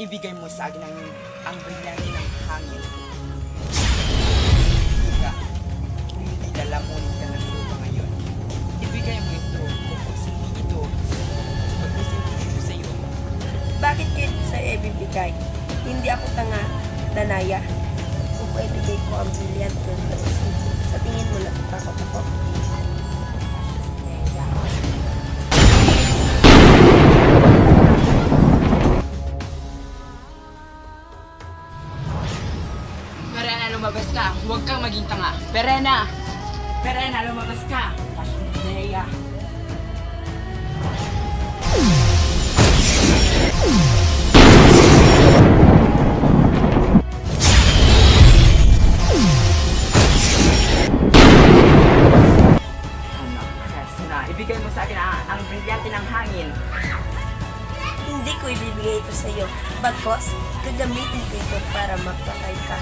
ibigay mo sa akin ang brilyante ng hangin. Kaya, kung hindi lalamunin ka ng lupa ngayon, ibigay mo ito pagpusin ito sa iyo. Bakit ko ito sa'yo ibibigay? Hindi ako tanga, Danaya. Kung ibigay ko ang brilyante sa tingin mo natatakot ako? Perena, lumabas ka. Huwag kang maging tanga. Perena! Perena, lumabas ka. Neya. Anak, yes na. Ibigay mo sa akin ang brilyante ng hangin. Hindi ko ibibigay ito sa'yo. Bagkos, gagamitin ko ito para magpatay ka.